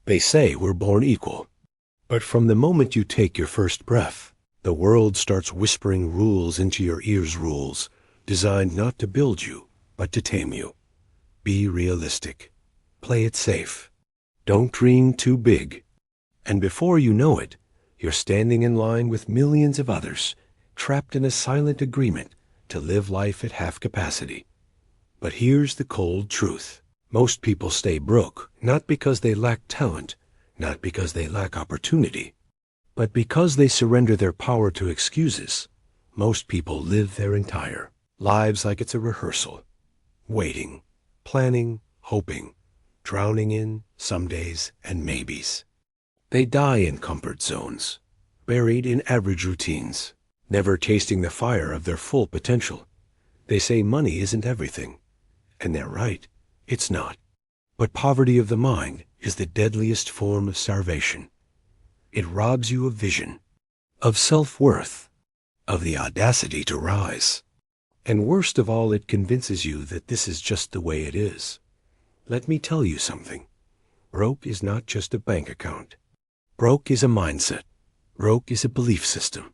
They say we're born equal. But from the moment you take your first breath, the world starts whispering rules into your ears, rules designed not to build you, but to tame you. Be realistic. Play it safe. Don't dream too big. And before you know it, you're standing in line with millions of others, trapped in a silent agreement to live life at half capacity. But here's the cold truth. Most people stay broke, not because they lack talent, not because they lack opportunity, but because they surrender their power to excuses. Most people live their entire lives like it's a rehearsal, waiting, planning, hoping, drowning in some days and maybes. They die in comfort zones, buried in average routines, never tasting the fire of their full potential. They say money isn't everything, and they're right, it's not. But poverty of the mind is the deadliest form of starvation. It robs you of vision, of self-worth, of the audacity to rise. And worst of all, it convinces you that this is just the way it is. Let me tell you something. Broke is not just a bank account. Broke is a mindset. Broke is a belief system.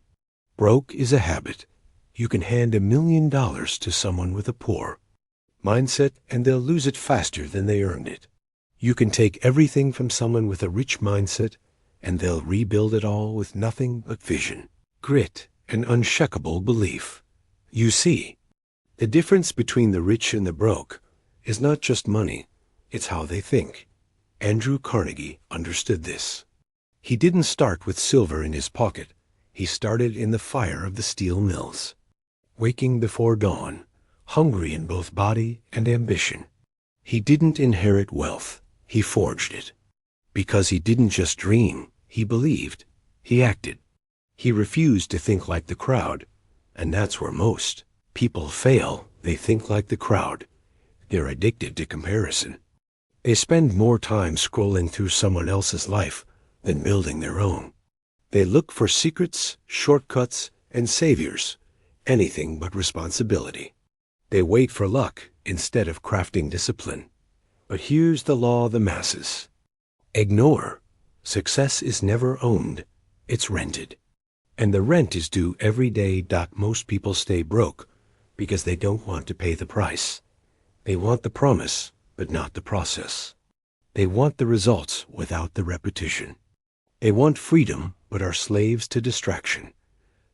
Broke is a habit. You can hand $1 million to someone with a poor mindset, and they'll lose it faster than they earned it. You can take everything from someone with a rich mindset, and they'll rebuild it all with nothing but vision, grit, and unshakable belief. You see, the difference between the rich and the broke is not just money, it's how they think. Andrew Carnegie understood this. He didn't start with silver in his pocket. He started in the fire of the steel mills, waking before dawn, hungry in both body and ambition. He didn't inherit wealth, he forged it. Because he didn't just dream, he believed, he acted. He refused to think like the crowd, and that's where most people fail. They think like the crowd. They're addicted to comparison. They spend more time scrolling through someone else's life than building their own. They look for secrets, shortcuts, and saviors, anything but responsibility. They wait for luck instead of crafting discipline. But here's the law of the masses. Ignore. Success is never owned, it's rented. And the rent is due every day. Most people stay broke because they don't want to pay the price. They want the promise, but not the process. They want the results without the repetition. They want freedom, but are slaves to distraction.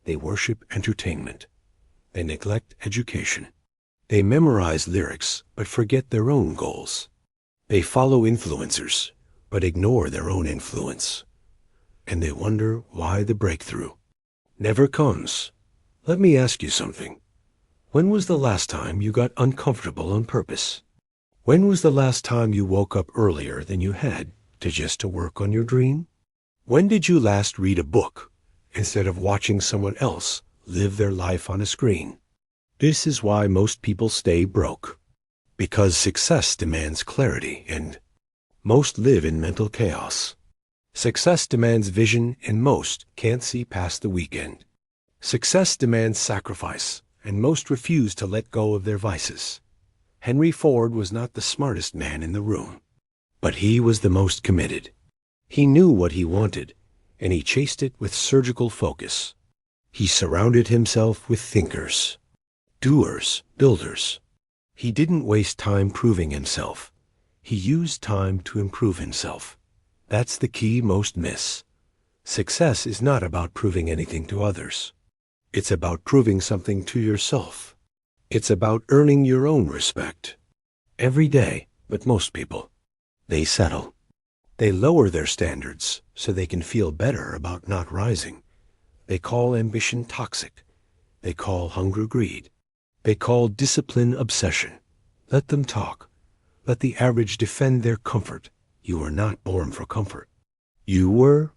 They worship entertainment. They neglect education. They memorize lyrics, but forget their own goals. They follow influencers, but ignore their own influence. And they wonder why the breakthrough never comes. Let me ask you something. When was the last time you got uncomfortable on purpose? When was the last time you woke up earlier than you had to work on your dream? When did you last read a book instead of watching someone else live their life on a screen? This is why most people stay broke. Because success demands clarity, and most live in mental chaos. Success demands vision, and most can't see past the weekend. Success demands sacrifice, and most refuse to let go of their vices. Henry Ford was not the smartest man in the room, but he was the most committed. He knew what he wanted, and he chased it with surgical focus. He surrounded himself with thinkers, doers, builders. He didn't waste time proving himself. He used time to improve himself. That's the key most miss. Success is not about proving anything to others. It's about proving something to yourself. It's about earning your own respect. Every day, but most people, they settle. They lower their standards so they can feel better about not rising. They call ambition toxic. They call hunger greed. They call discipline obsession. Let them talk. Let the average defend their comfort. You were not born for comfort. You were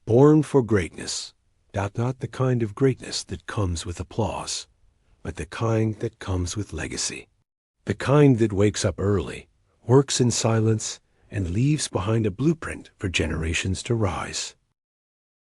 born for greatness. Not the kind of greatness that comes with applause, but the kind that comes with legacy. The kind that wakes up early, works in silence, and leaves behind a blueprint for generations to rise.